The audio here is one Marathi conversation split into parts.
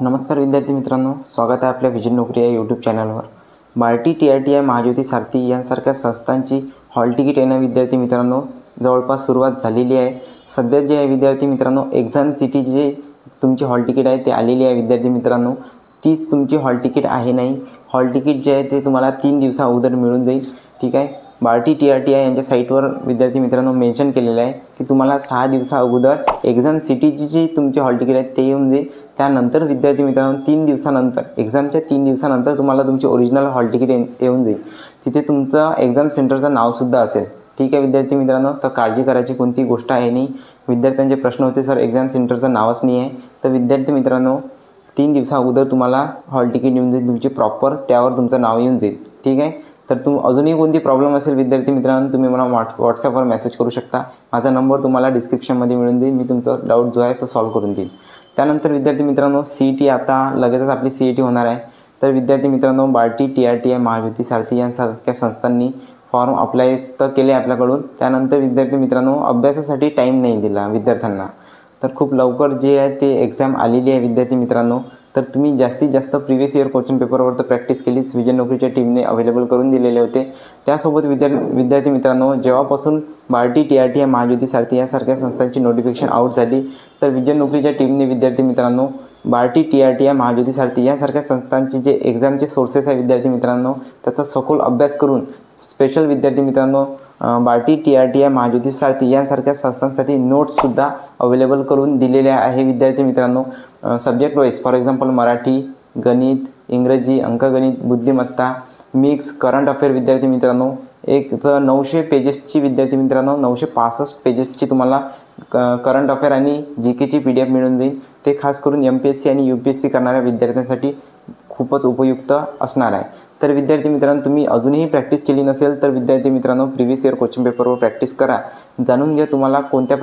नमस्कार विद्यार्थी मित्रांनो, स्वागत आहे आपल्या विजन नोकरी या यूट्यूब चॅनलवर। बार्टी, TRTI, महाज्योती सारथी यांसारख्या संस्थांची हॉल तिकीट येणं विद्यार्थी मित्रांनो जवळपास सुरुवात झालेली आहे। सध्या जे आहे विद्यार्थी मित्रांनो एक्झाम सिटी जे तुमची हॉल तिकीट आहे ते आलेली आहे विद्यार्थी मित्रांनो। तीच तुमची हॉल तिकीट आहे नाही। हॉल तिकीट जे आहे ते तुम्हाला 3 दिवसा अगोदर मिळून जाईल। ठीक आहे, बार्टी, TRTI यांच्या साईटवर विद्यार्थी मित्रांनो मेन्शन केलेलं आहे की तुम्हाला 6 दिवसा अगोदर एक्झाम सिटीची जी तुमची हॉल तिकीट आहे ते येऊन जाईल। त्यानंतर विद्यार्थी मित्रांनो 3 दिवसानंतर एक्झामच्या 3 दिवसानंतर तुम्हाला तुमची ओरिजिनल हॉल तिकीट येऊन जाईल। तिथे तुमचं एक्झाम सेंटरचं नावसुद्धा असेल। ठीक आहे विद्यार्थी मित्रांनो, तर काळजी करायची कोणती गोष्ट आहे नाही। विद्यार्थ्यांचे प्रश्न होते सर एक्झाम सेंटरचं नावच नाही आहे, तर विद्यार्थी मित्रांनो 3 दिवसा अगोदर तुम्हाला हॉल तिकीट येऊन जाईल तुमची प्रॉपर, त्यावर तुमचं नाव येऊन जाईल। ठीक आहे, तर अजूनही कोणती प्रॉब्लेम असेल विद्यार्थी मित्रांनो तुम्ही मला व्हॉट्सॲपवर मेसेज करू शकता। माझा नंबर तुम्हाला डिस्क्रिप्शनमध्ये मिळून देईल, मी तुमचा डाऊट जो आहे तो सॉल्व्ह करून देईल। त्यानंतर विद्यार्थी मित्रांनो CET आता लगेचच आपली CET होणार आहे। तर विद्यार्थी मित्रांनो बार्टी, TRTI, महाज्योती सारथी यांसारख्या संस्थांनी फॉर्म अप्लाय तर केले आपल्याकडून। त्यानंतर विद्यार्थी मित्रांनो अभ्यासासाठी टाईम नाही दिला विद्यार्थ्यांना, तर खूप लवकर जे आहे ते एक्झाम आलेली आहे विद्यार्थी मित्रांनो। तर तुम्ही जास्तीत जास्त प्रिव्हियस इयर क्वेश्चन पेपरवर तर प्रॅक्टिस केलीच, विजन नोकरीच्या टीमने अवेलेबल करून दिलेले होते। त्यासोबत विद्यार्थी मित्रांनो जेव्हापासून बार्टी, TRTI, महाज्योती सारथी यासारख्या संस्थांची नोटिफिकेशन आउट झाली, तर विजन नोकरीच्या टीमने विद्यार्थी मित्रांनो बार्टी, TRTI, महाज्योती सारथी यासारख्या संस्थांचे जे एक्झामचे सोर्सेस आहे विद्यार्थी मित्रांनो त्याचा सखोल अभ्यास करून स्पेशल विद्यार्थी मित्रांनो बार्टी, TRTI, महाज्योती सारथी यांसारख्या संस्थांसाठी नोट्ससुद्धा अवेलेबल करून दिलेल्या आहे विद्यार्थी मित्रांनो। Subject wise for example Marathi, गणित, इंग्रजी, अंकगणित, बुद्धिमत्ता, मिक्स, करंट अफेअर विद्यार्थी मित्रांनो एक तर 900 पेजेसची विद्यार्थी मित्रांनो 965 पेजेसची तुम्हाला करंट अफेअर आणि GKची PDF मिळून जाईल। ते खास करून MPSC आणि UPSC करणाऱ्या विद्यार्थ्यांसाठी खूपच उपयुक्त असणार आहे। तर विद्यार्थी मित्रांनो तुम्ही अजूनही प्रॅक्टिस केली नसेल तर विद्यार्थी मित्रांनो प्रिव्हियस इयर क्वेश्चन पेपरवर प्रॅक्टिस करा। जाणून घ्या तुम्हाला कोणत्या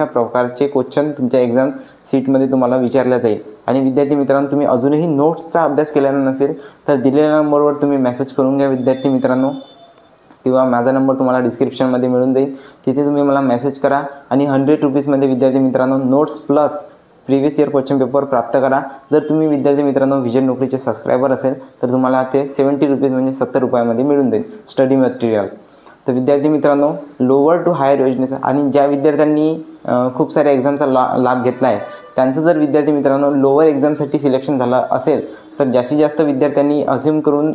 प्रकारचे क्वेश्चन तुमच्या एक्झाम सीटमध्ये तुम्हाला विचारल्या जाईल। आणि विद्यार्थी मित्रांनो तुम्ही अजूनही नोट्सचा अभ्यास केला नसेल तर दिलेल्या नंबरवर तुम्ही मेसेज करून घ्या विद्यार्थी मित्रांनो, किंवा माझा नंबर तुम्हाला डिस्क्रिप्शनमध्ये मिळून जाईल। तिथे तुम्ही मला मेसेज करा आणि 100 रुपीजमध्ये विद्यार्थी मित्रांनो notes plus previous year question paper प्राप्त करा। जर तुम्ही विद्यार्थी मित्रांनो विजन नोकरीचे सबस्क्रायबर असेल तर तुम्हाला ते 70 रुपीज म्हणजे 70 रुपयामध्ये मिळून जाईल स्टडी मटेरियल। तर विद्यार्थी मित्रांनो लोअर टू हायर योजनेचा आणि ज्या विद्यार्थ्यांनी खूप साऱ्या एक्झामचा लाभ घेतला आहे त्यांचं जर विद्यार्थी मित्रांनो लोअर एक्झामसाठी सिलेक्शन झालं असेल तर जास्तीत जास्त विद्यार्थ्यांनी अझ्युम करून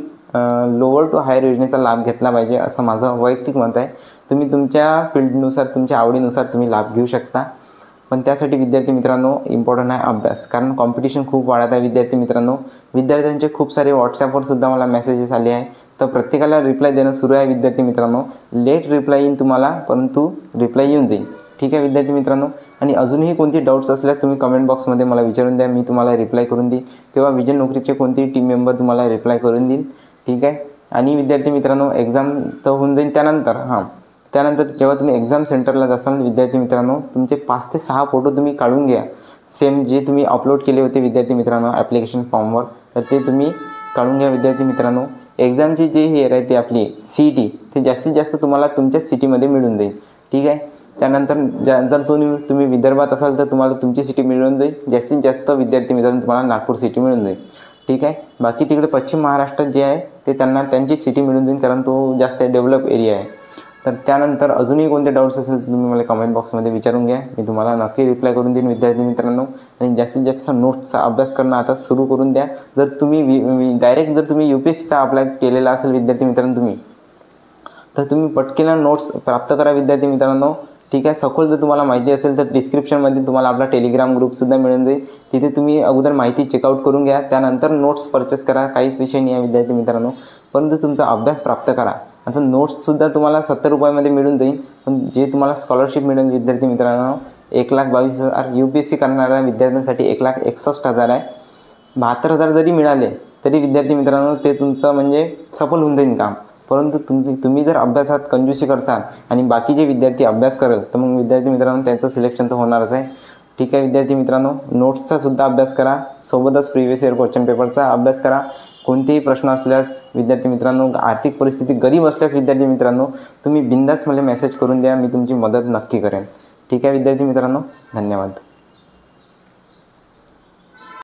लोअर टू हायर योजनेचा लाभ घेतला पाहिजे असं माझं वैयक्तिक मत आहे। तुम्ही तुमच्या फील्डनुसार तुमच्या आवडीनुसार तुम्ही लाभ घेऊ शकता, पण त्यासाठी विद्यार्थी मित्रांनो इम्पॉर्टंट आहे अभ्यास, कारण कॉम्पिटिशन खूप वाढत आहे विद्यार्थी मित्रांनो। विद्यार्थ्यांचे खूप सारे व्हॉट्सॲपवर सुद्धा मला मेसेजेस आले आहे, तर प्रत्येकाला रिप्लाय देणं सुरू आहे विद्यार्थी मित्रांनो। लेट रिप्लाय येईन तुम्हाला, परंतु रिप्लाय येऊन जाईल। ठीक आहे विद्यार्थी मित्रांनो, आणि अजूनही कोणती डाऊट्स असल्यास तुम्ही कमेंट बॉक्समध्ये मला विचारून द्या, मी तुम्हाला रिप्लाय करून देईन, किंवा विजन नोकरीचे कोणतेही टीम मेंबर तुम्हाला रिप्लाय करून देईल। ठीक आहे, आणि विद्यार्थी मित्रांनो एक्झाम तर होऊन जाईल त्यानंतर जेव्हा तुम्ही एक्झाम सेंटरला जासाल विद्यार्थी मित्रांनो तुमचे 5 ते 6 फोटो तुम्ही काढून घ्या, सेम जे तुम्ही अपलोड केले होते विद्यार्थी मित्रांनो ॲप्लिकेशन फॉर्मवर, तर ते तुम्ही काढून घ्या विद्यार्थी मित्रांनो। एक्झामची जे हेअर आहे ते आपली CET ते जास्तीत जास्त तुम्हाला तुमच्या सिटीमध्ये मिळून जाईल। ठीक आहे, त्यानंतर जर तुम्ही विदर्भात असाल तर तुम्हाला तुमची सिटी मिळून जाईल, जास्तीत जास्त विद्यार्थी मित्रांनो तुम्हाला नागपूर सिटी मिळून जाईल। ठीक आहे, बाकी तिकडे पश्चिम महाराष्ट्रात जे आहे ते त्यांची सिटी मिळून जाईल, कारण तो जास्त डेव्हलप एरिया आहे। तर त्यानंतर अजूनही कोणते डाऊट्स असेल तुम्ही मला कमेंट बॉक्समध्ये विचारून घ्या, मी तुम्हाला नक्की रिप्लाय करून देईन विद्यार्थी मित्रांनो। आणि जास्तीत जास्त नोट्सचा अभ्यास करणं आता सुरू करून द्या। जर तुम्ही डायरेक्ट जर तुम्ही UPSCचा अप्लाय केलेला असेल विद्यार्थी मित्रांनो तर तुम्ही पटकन नोट्स प्राप्त करा विद्यार्थी मित्रांनो। ठीक आहे, सखोल जर तुम्हाला माहिती असेल तर डिस्क्रिप्शनमध्ये तुम्हाला आपला टेलिग्राम ग्रुपसुद्धा मिळून जाईल, तिथे तुम्ही अगोदर माहिती चेकआउट करून घ्या, त्यानंतर नोट्स परचेस करा, काहीच विषय नाही आहे विद्यार्थी मित्रांनो, परंतु तुमचा अभ्यास प्राप्त करा। आता नोट्ससुद्धा तुम्हाला 70 रुपयामध्ये मिळून जाईल, पण जे तुम्हाला स्कॉलरशिप मिळेल विद्यार्थी मित्रांनो 1,22,000 UPSC करणाऱ्या विद्यार्थ्यांसाठी 1,61,000 आहे। 72,000 जरी मिळाले तरी विद्यार्थी मित्रांनो ते तुमचं म्हणजे सफल होऊन जाईल काम, परंतु तुम्ही जर अभ्यासात कंजूसी करसाल आणि बाकीचे विद्यार्थी अभ्यास करेल तर मग विद्यार्थी मित्रांनो त्यांचं सिलेक्शन तर होणारच आहे। ठीक आहे विद्यार्थी मित्रांनो, नोट्सचा सुद्धा अभ्यास करा, सोबतच प्रिव्हियस इयर क्वेश्चन पेपरचा अभ्यास करा। कोणतेही प्रश्न असल्यास विद्यार्थी मित्रांनो, आर्थिक परिस्थिती गरीब असल्यास विद्यार्थी मित्रांनो तुम्ही बिंदास मला मेसेज करून द्या, मी तुमची मदत नक्की करेन। ठीक आहे विद्यार्थी मित्रांनो, धन्यवाद।